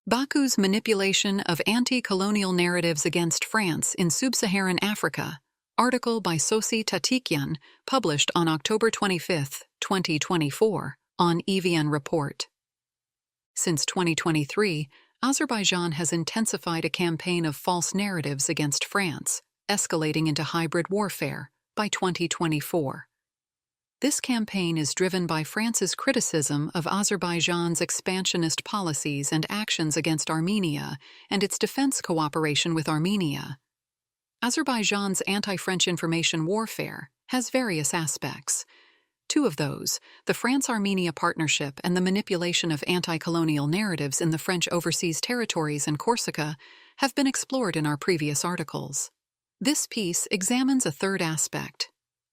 Baku's manipulation of anti-colonial narratives against France in Sub-Saharan Africa, article by Sossi Tatikyan, published on October 25, 2024, on EVN Report. Since 2023, Azerbaijan has intensified a campaign of false narratives against France, escalating into hybrid warfare by 2024. This campaign is driven by France's criticism of Azerbaijan's expansionist policies and actions against Armenia and its defense cooperation with Armenia. Azerbaijan's anti-French information warfare has various aspects. Two of those, the France-Armenia partnership and the manipulation of anti-colonial narratives in the French overseas territories and Corsica, have been explored in our previous articles. This piece examines a third aspect: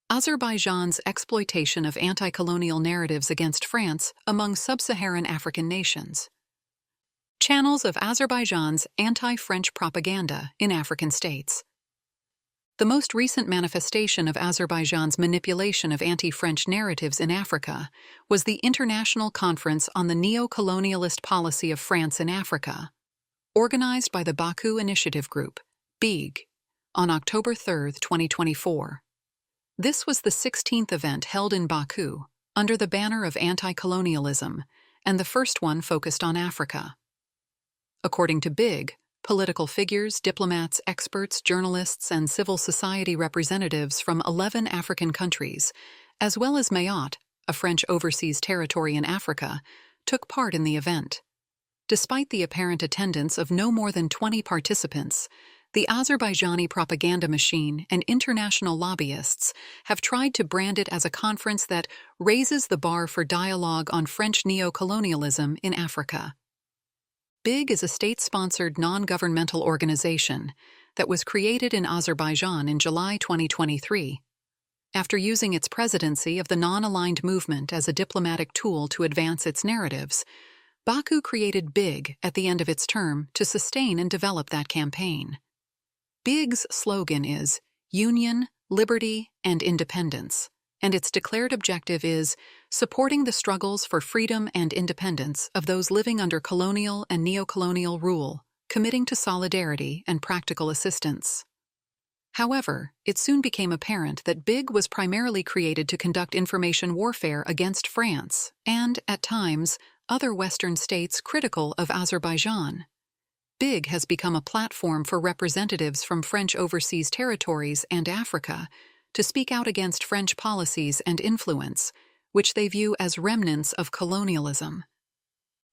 Azerbaijan's exploitation of anti-colonial narratives against France among sub-Saharan African nations. Channels of Azerbaijan's anti-French propaganda in African states. The most recent manifestation of Azerbaijan's manipulation of anti-French narratives in Africa was the International Conference on the Neo-Colonialist Policy of France in Africa, organized by the Baku Initiative Group, BIG, on October 3, 2024. This was the 16th event held in Baku under the banner of anti-colonialism, and the first one focused on Africa. According to BIG, political figures, diplomats, experts, journalists, and civil society representatives from 11 African countries, as well as Mayotte, a French overseas territory in Africa, took part in the event. Despite the apparent attendance of no more than 20 participants, the Azerbaijani propaganda machine and international lobbyists have tried to brand it as a conference that raises the bar for dialogue on French neo-colonialism in Africa. BIG is a state-sponsored non-governmental organization that was created in Azerbaijan in July 2023. After using its presidency of the non-aligned movement as a diplomatic tool to advance its narratives, Baku created BIG at the end of its term to sustain and develop that campaign. BIG's slogan is Union, Liberty, and Independence, and its declared objective is supporting the struggles for freedom and independence of those living under colonial and neo-colonial rule, committing to solidarity and practical assistance. However, it soon became apparent that BIG was primarily created to conduct information warfare against France and, at times, other Western states critical of Azerbaijan. BIG has become a platform for representatives from French overseas territories and Africa to speak out against French policies and influence, which they view as remnants of colonialism.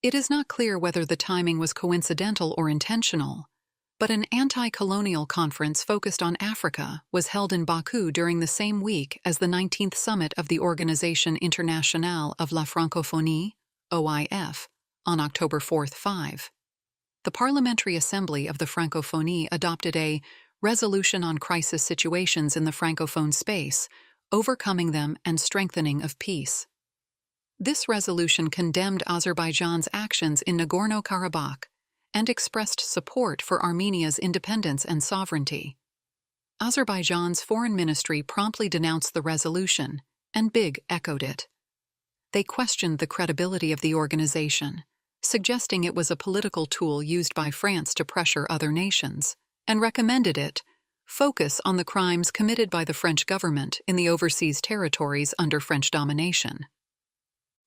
It is not clear whether the timing was coincidental or intentional, but an anti-colonial conference focused on Africa was held in Baku during the same week as the 19th summit of the Organisation Internationale of la Francophonie, OIF, on October 4-5. The Parliamentary Assembly of the Francophonie adopted a Resolution on Crisis Situations in the Francophone Space, Overcoming Them and Strengthening of Peace. This resolution condemned Azerbaijan's actions in Nagorno-Karabakh and expressed support for Armenia's independence and sovereignty. Azerbaijan's foreign ministry promptly denounced the resolution, and BIG echoed it. They questioned the credibility of the organization, suggesting it was a political tool used by France to pressure other nations, and recommended it focus on the crimes committed by the French government in the overseas territories under French domination.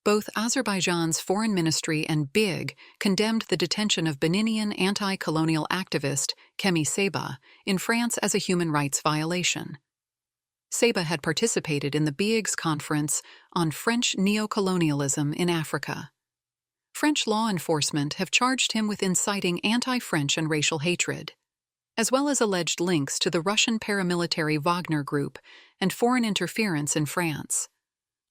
Both Azerbaijan's foreign ministry and BIG condemned the detention of Beninian anti-colonial activist Kemi Seba in France as a human rights violation. Seba had participated in the BIG's conference on French neo-colonialism in Africa. French law enforcement have charged him with inciting anti-French and racial hatred, as well as alleged links to the Russian paramilitary Wagner Group and foreign interference in France.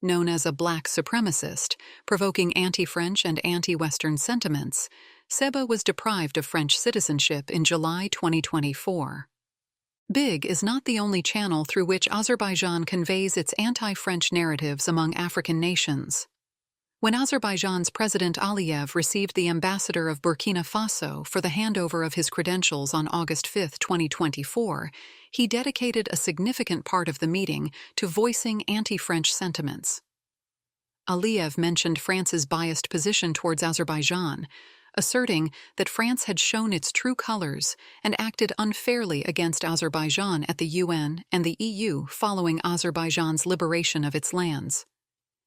Known as a black supremacist, provoking anti-French and anti-Western sentiments, Seba was deprived of French citizenship in July 2024. BIG is not the only channel through which Azerbaijan conveys its anti-French narratives among African nations. When Azerbaijan's President Aliyev received the ambassador of Burkina Faso for the handover of his credentials on August 5, 2024, he dedicated a significant part of the meeting to voicing anti-French sentiments. Aliyev mentioned France's biased position towards Azerbaijan, asserting that France had shown its true colors and acted unfairly against Azerbaijan at the UN and the EU following Azerbaijan's liberation of its lands.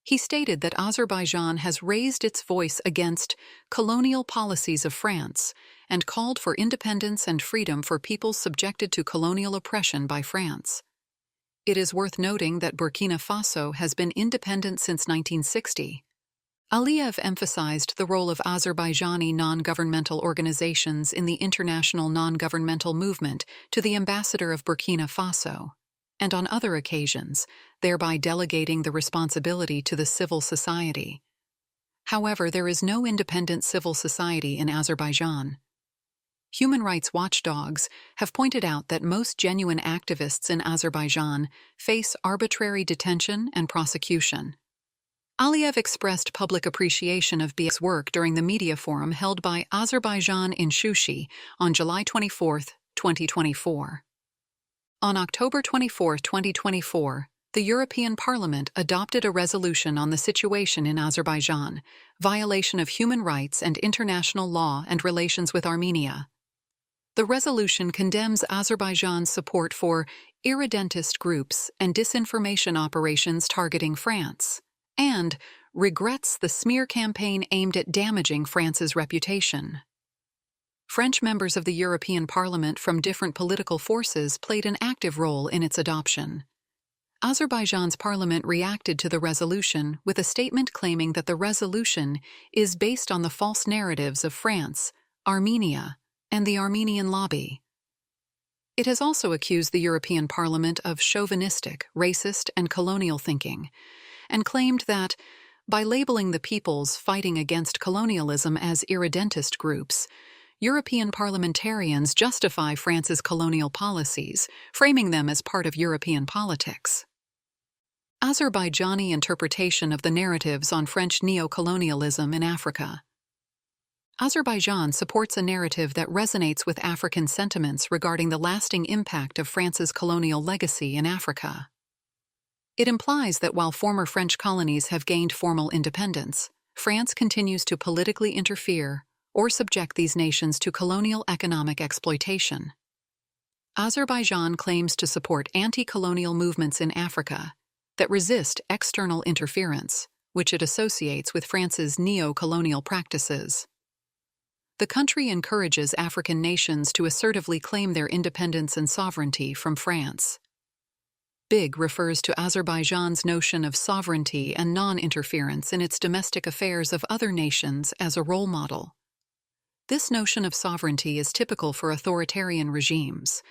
He stated that Azerbaijan has raised its voice against colonial policies of France and called for independence and freedom for peoples subjected to colonial oppression by France. It is worth noting that Burkina Faso has been independent since 1960. Aliyev emphasized the role of Azerbaijani non-governmental organizations in the international non-governmental movement to the ambassador of Burkina Faso, and on other occasions, thereby delegating the responsibility to the civil society. However, there is no independent civil society in Azerbaijan. Human rights watchdogs have pointed out that most genuine activists in Azerbaijan face arbitrary detention and prosecution. Aliyev expressed public appreciation of BI's work during the media forum held by Azerbaijan in Shushi on July 24, 2024. On October 24, 2024, the European Parliament adopted a resolution on the situation in Azerbaijan, violation of human rights and international law and relations with Armenia. The resolution condemns Azerbaijan's support for irredentist groups and disinformation operations targeting France, and regrets the smear campaign aimed at damaging France's reputation. French members of the European Parliament from different political forces played an active role in its adoption. Azerbaijan's parliament reacted to the resolution with a statement claiming that the resolution is based on the false narratives of France, Armenia, and the Armenian lobby. It has also accused the European Parliament of chauvinistic, racist, and colonial thinking, and claimed that, by labeling the peoples fighting against colonialism as irredentist groups, European parliamentarians justify France's colonial policies, framing them as part of European politics. Azerbaijani interpretation of the narratives on French neo-colonialism in Africa. Azerbaijan supports a narrative that resonates with African sentiments regarding the lasting impact of France's colonial legacy in Africa. It implies that while former French colonies have gained formal independence, France continues to politically interfere or subject these nations to colonial economic exploitation. Azerbaijan claims to support anti-colonial movements in Africa that resist external interference, which it associates with France's neo-colonial practices. The country encourages African nations to assertively claim their independence and sovereignty from France. BIG refers to Azerbaijan's notion of sovereignty and non-interference in its domestic affairs of other nations as a role model. This notion of sovereignty is typical for authoritarian regimes.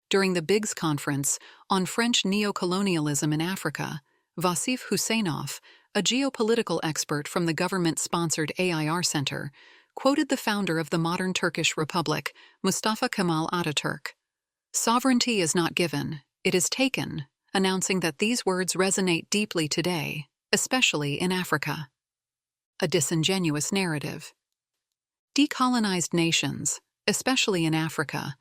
During the BIG's conference on French neo-colonialism in Africa, Vasif Husseinov, a geopolitical expert from the government-sponsored AIR Center, quoted the founder of the modern Turkish Republic, Mustafa Kemal Ataturk. "Sovereignty is not given, it is taken," announcing that these words resonate deeply today, especially in Africa. A disingenuous narrative. Decolonized nations, especially in Africa,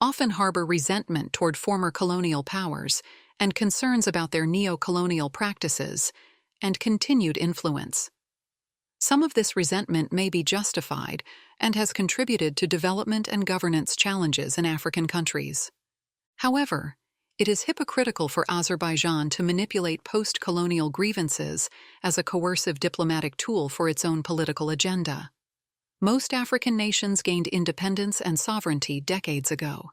often harbor resentment toward former colonial powers and concerns about their neo-colonial practices and continued influence. Some of this resentment may be justified and has contributed to development and governance challenges in African countries. However, it is hypocritical for Azerbaijan to manipulate post-colonial grievances as a coercive diplomatic tool for its own political agenda. Most African nations gained independence and sovereignty decades ago.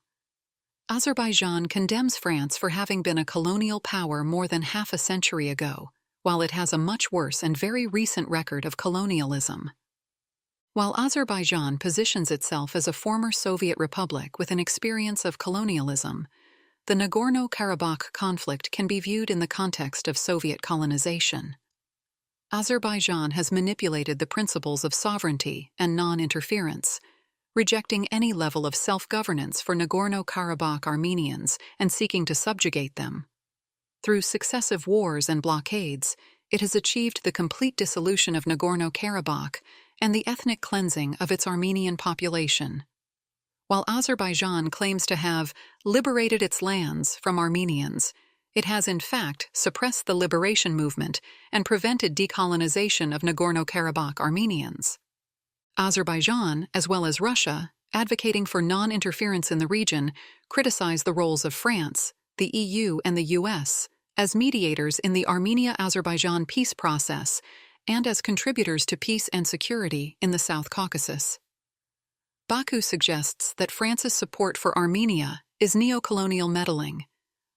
Azerbaijan condemns France for having been a colonial power more than half a century ago, while it has a much worse and very recent record of colonialism. While Azerbaijan positions itself as a former Soviet republic with an experience of colonialism, the Nagorno-Karabakh conflict can be viewed in the context of Soviet colonization. Azerbaijan has manipulated the principles of sovereignty and non-interference, rejecting any level of self-governance for Nagorno-Karabakh Armenians and seeking to subjugate them. Through successive wars and blockades, it has achieved the complete dissolution of Nagorno-Karabakh and the ethnic cleansing of its Armenian population. While Azerbaijan claims to have liberated its lands from Armenians, it has in fact suppressed the liberation movement and prevented decolonization of Nagorno-Karabakh Armenians. Azerbaijan, as well as Russia, advocating for non-interference in the region, criticize the roles of France, the EU, and the US as mediators in the Armenia-Azerbaijan peace process and as contributors to peace and security in the South Caucasus. Baku suggests that France's support for Armenia is neo-colonial meddling,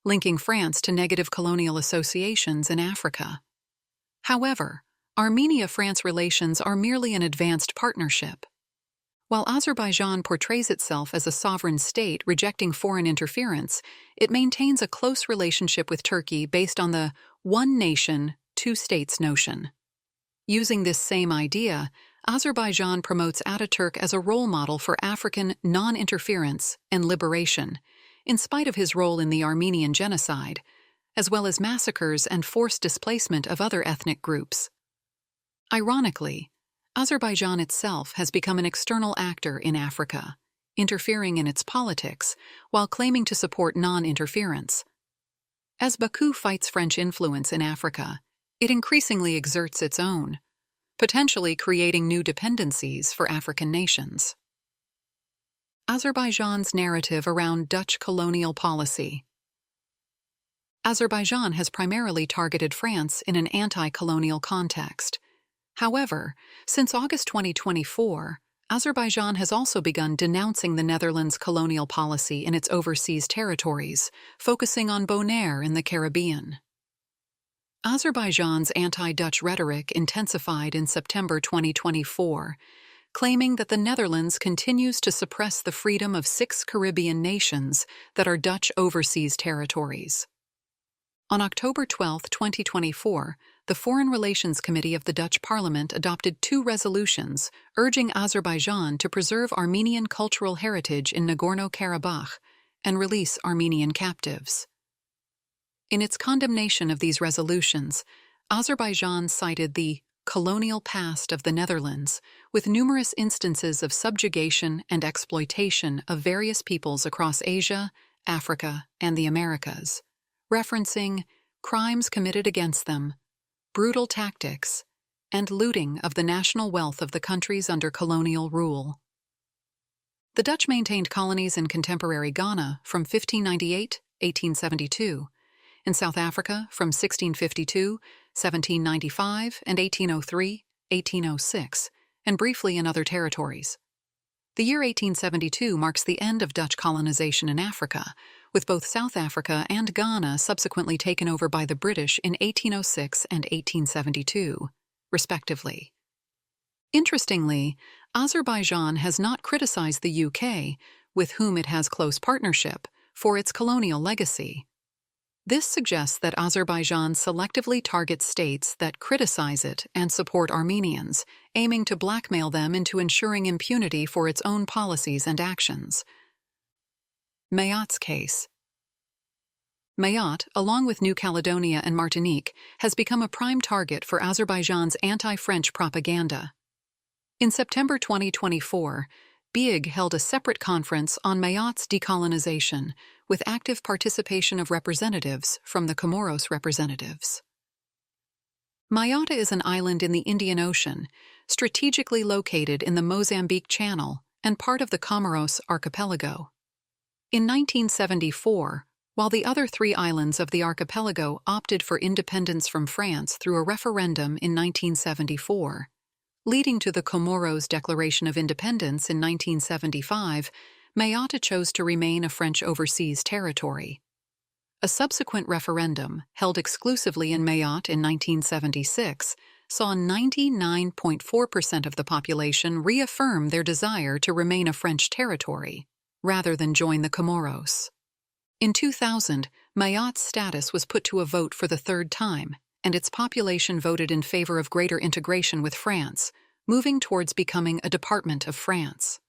linking France to negative colonial associations in Africa. However, Armenia-France relations are merely an advanced partnership. While Azerbaijan portrays itself as a sovereign state rejecting foreign interference, it maintains a close relationship with Turkey based on the one nation, two states notion. Using this same idea, Azerbaijan promotes Ataturk as a role model for African non-interference and liberation, in spite of his role in the Armenian genocide, as well as massacres and forced displacement of other ethnic groups. Ironically, Azerbaijan itself has become an external actor in Africa, interfering in its politics while claiming to support non-interference. As Baku fights French influence in Africa, it increasingly exerts its own, potentially creating new dependencies for African nations. Azerbaijan's narrative around Dutch colonial policy. Azerbaijan has primarily targeted France in an anti-colonial context. However, since August 2024, Azerbaijan has also begun denouncing the Netherlands' colonial policy in its overseas territories, focusing on Bonaire in the Caribbean. Azerbaijan's anti-Dutch rhetoric intensified in September 2024, claiming that the Netherlands continues to suppress the freedom of 6 Caribbean nations that are Dutch overseas territories. On October 12, 2024, the Foreign Relations Committee of the Dutch Parliament adopted 2 resolutions urging Azerbaijan to preserve Armenian cultural heritage in Nagorno-Karabakh and release Armenian captives. In its condemnation of these resolutions, Azerbaijan cited the colonial past of the Netherlands, with numerous instances of subjugation and exploitation of various peoples across Asia, Africa, and the Americas, referencing crimes committed against them, brutal tactics, and looting of the national wealth of the countries under colonial rule. The Dutch maintained colonies in contemporary Ghana from 1598-1872, in South Africa from 1652, 1795, and 1803-1806, and briefly in other territories. The year 1872 marks the end of Dutch colonization in Africa, with both South Africa and Ghana subsequently taken over by the British in 1806 and 1872, respectively. Interestingly, Azerbaijan has not criticized the UK, with whom it has close partnership, for its colonial legacy. This suggests that Azerbaijan selectively targets states that criticize it and support Armenians, aiming to blackmail them into ensuring impunity for its own policies and actions. Mayotte case. Mayotte, along with New Caledonia and Martinique, has become a prime target for Azerbaijan's anti-French propaganda. In September 2024, BIG held a separate conference on Mayotte's decolonization, with active participation of representatives from the Comoros representatives. Mayotte is an island in the Indian Ocean, strategically located in the Mozambique Channel and part of the Comoros archipelago. In 1974, while the other 3 islands of the archipelago opted for independence from France through a referendum in 1974, leading to the Comoros Declaration of Independence in 1975, Mayotte chose to remain a French overseas territory. A subsequent referendum, held exclusively in Mayotte in 1976, saw 99.4% of the population reaffirm their desire to remain a French territory, rather than join the Comoros. In 2000, Mayotte's status was put to a vote for the 3rd time, and its population voted in favor of greater integration with France, moving towards becoming a department of France.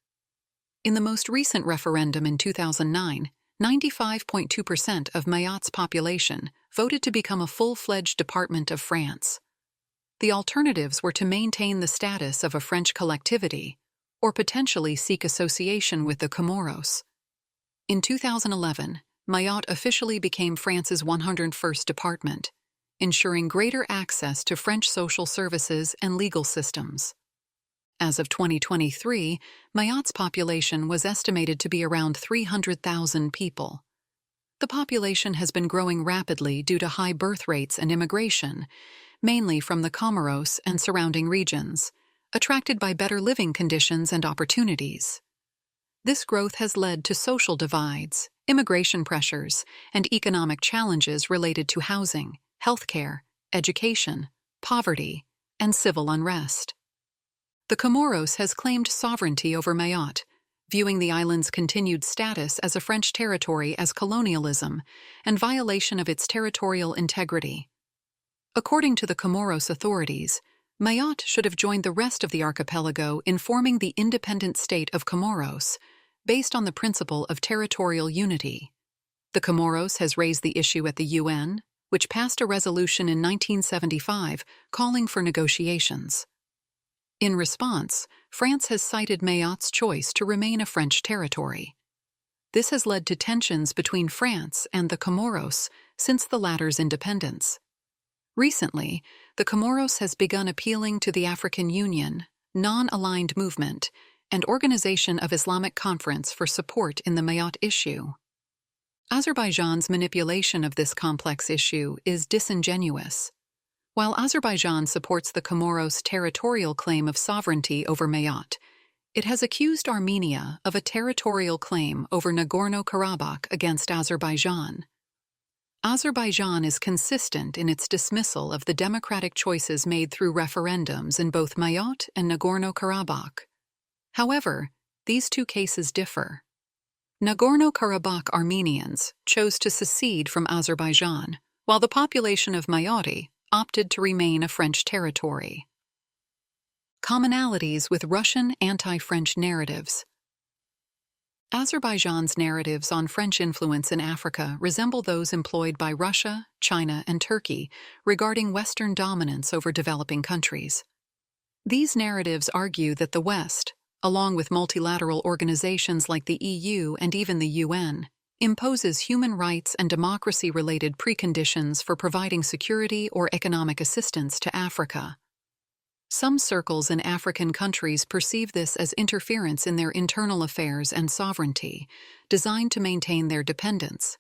In the most recent referendum in 2009, 95.2% of Mayotte's population voted to become a full-fledged department of France. The alternatives were to maintain the status of a French collectivity, or potentially seek association with the Comoros. In 2011, Mayotte officially became France's 101st department, ensuring greater access to French social services and legal systems. As of 2023, Mayotte population was estimated to be around 300,000 people. The population has been growing rapidly due to high birth rates and immigration, mainly from the Comoros and surrounding regions, attracted by better living conditions and opportunities. This growth has led to social divides, immigration pressures, and economic challenges related to housing, healthcare, education, poverty, and civil unrest. The Comoros has claimed sovereignty over Mayotte, viewing the island's continued status as a French territory as colonialism and violation of its territorial integrity. According to the Comoros authorities, Mayotte should have joined the rest of the archipelago in forming the independent state of Comoros, based on the principle of territorial unity. The Comoros has raised the issue at the UN, which passed a resolution in 1975 calling for negotiations. In response, France has cited Mayotte's choice to remain a French territory. This has led to tensions between France and the Comoros since the latter's independence. Recently, the Comoros has begun appealing to the African Union, Non-Aligned Movement, and Organization of Islamic Conference for support in the Mayotte issue. Azerbaijan's manipulation of this complex issue is disingenuous. While Azerbaijan supports the Comoros' territorial claim of sovereignty over Mayotte, it has accused Armenia of a territorial claim over Nagorno-Karabakh against Azerbaijan. Azerbaijan is consistent in its dismissal of the democratic choices made through referendums in both Mayotte and Nagorno-Karabakh. However, these two cases differ. Nagorno-Karabakh Armenians chose to secede from Azerbaijan, while the population of Mayotte opted to remain a French territory. Commonalities with Russian anti-French narratives. Azerbaijan's narratives on French influence in Africa resemble those employed by Russia, China, and Turkey regarding Western dominance over developing countries. These narratives argue that the West, along with multilateral organizations like the EU and even the UN, imposes human rights and democracy-related preconditions for providing security or economic assistance to Africa. Some circles in African countries perceive this as interference in their internal affairs and sovereignty, designed to maintain their dependence.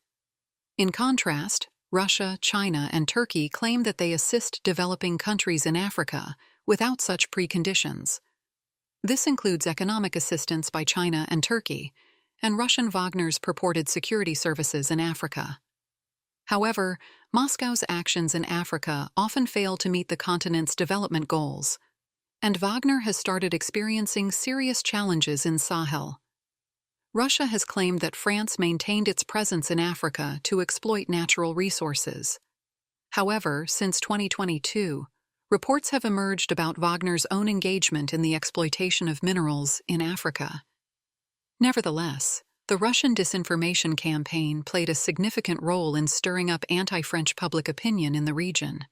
In contrast, Russia, China, and Turkey claim that they assist developing countries in Africa without such preconditions. This includes economic assistance by China and Turkey, and Russian Wagner's purported security services in Africa. However, Moscow's actions in Africa often fail to meet the continent's development goals, and Wagner has started experiencing serious challenges in Sahel. Russia has claimed that France maintained its presence in Africa to exploit natural resources. However, since 2022, reports have emerged about Wagner's own engagement in the exploitation of minerals in Africa. Nevertheless, the Russian disinformation campaign played a significant role in stirring up anti-French public opinion in the region.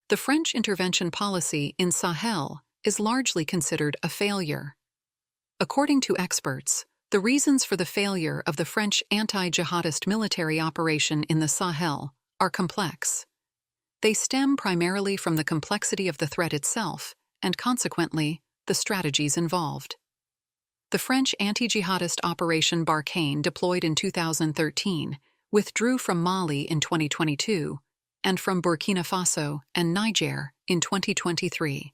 The French intervention policy in Sahel is largely considered a failure. According to experts, the reasons for the failure of the French anti-jihadist military operation in the Sahel are complex. They stem primarily from the complexity of the threat itself and, consequently, the strategies involved. The French anti-jihadist Operation Barkhane, deployed in 2013, withdrew from Mali in 2022 and from Burkina Faso and Niger in 2023.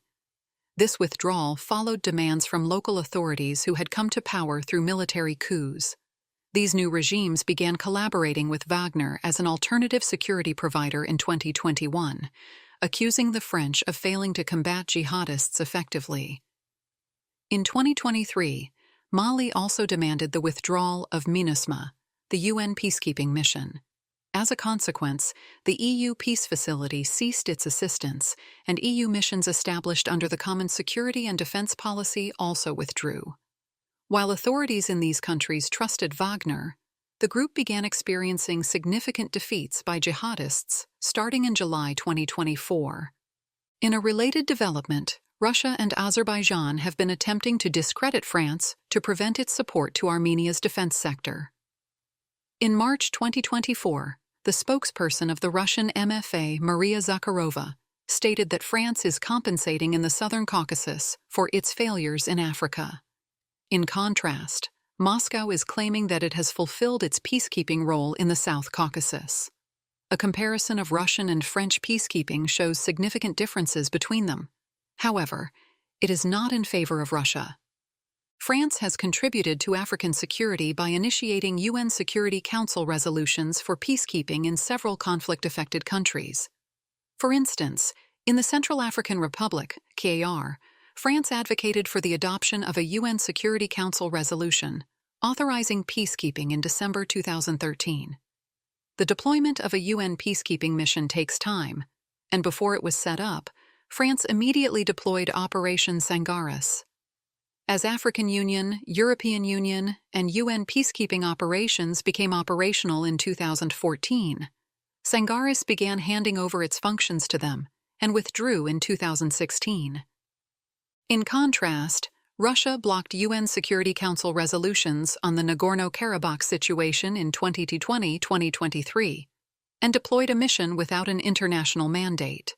This withdrawal followed demands from local authorities who had come to power through military coups. These new regimes began collaborating with Wagner as an alternative security provider in 2021, accusing the French of failing to combat jihadists effectively. In 2023, Mali also demanded the withdrawal of MINUSMA, the UN peacekeeping mission. As a consequence, the EU peace facility ceased its assistance, and EU missions established under the Common Security and Defense Policy also withdrew. While authorities in these countries trusted Wagner, the group began experiencing significant defeats by jihadists starting in July 2024. In a related development, Russia and Azerbaijan have been attempting to discredit France to prevent its support to Armenia's defense sector. In March 2024, the spokesperson of the Russian MFA, Maria Zakharova, stated that France is compensating in the Southern Caucasus for its failures in Africa. In contrast, Moscow is claiming that it has fulfilled its peacekeeping role in the South Caucasus. A comparison of Russian and French peacekeeping shows significant differences between them. However, it is not in favor of Russia. France has contributed to African security by initiating UN Security Council resolutions for peacekeeping in several conflict-affected countries. For instance, in the Central African Republic, CAR, France advocated for the adoption of a UN Security Council resolution authorizing peacekeeping in December 2013. The deployment of a UN peacekeeping mission takes time, and before it was set up, France immediately deployed Operation Sangaris. As African Union, European Union, and UN peacekeeping operations became operational in 2014, Sangaris began handing over its functions to them and withdrew in 2016. In contrast, Russia blocked UN Security Council resolutions on the Nagorno-Karabakh situation in 2020-2023 and deployed a mission without an international mandate.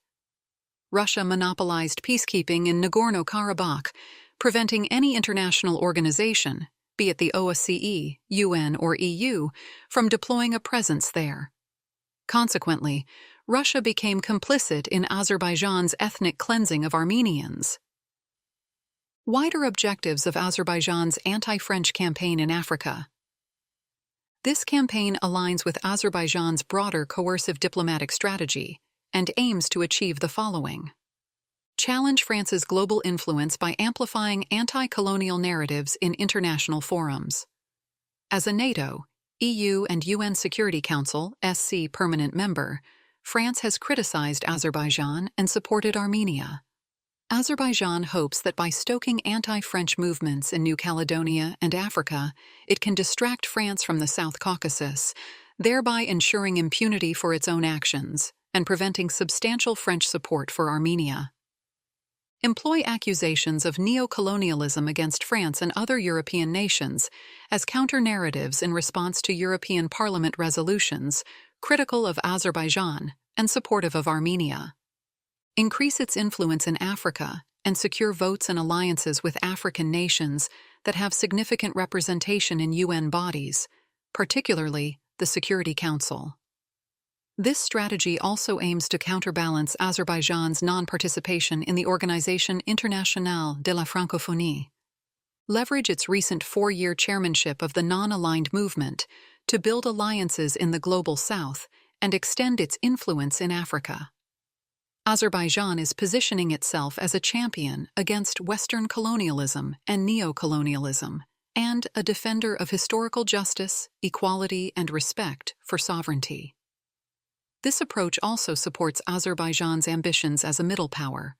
Russia monopolized peacekeeping in Nagorno-Karabakh, preventing any international organization, be it the OSCE, UN, or EU, from deploying a presence there. Consequently, Russia became complicit in Azerbaijan's ethnic cleansing of Armenians. Wider objectives of Azerbaijan's anti-French campaign in Africa. This campaign aligns with Azerbaijan's broader coercive diplomatic strategy and aims to achieve the following: challenge France's global influence by amplifying anti-colonial narratives in international forums. As a NATO, EU, and UN Security Council (SC) permanent member, France has criticized Azerbaijan and supported Armenia. Azerbaijan hopes that by stoking anti-French movements in New Caledonia and Africa, it can distract France from the South Caucasus, thereby ensuring impunity for its own actions and preventing substantial French support for Armenia. Employ accusations of neo-colonialism against France and other European nations as counter-narratives in response to European Parliament resolutions critical of Azerbaijan and supportive of Armenia. Increase its influence in Africa and secure votes and alliances with African nations that have significant representation in UN bodies, particularly the Security Council. This strategy also aims to counterbalance Azerbaijan's non-participation in the Organisation Internationale de la Francophonie. Leverage its recent 4-year chairmanship of the non-aligned movement to build alliances in the Global South and extend its influence in Africa. Azerbaijan is positioning itself as a champion against Western colonialism and neo-colonialism, and a defender of historical justice, equality, and respect for sovereignty. This approach also supports Azerbaijan's ambitions as a middle power,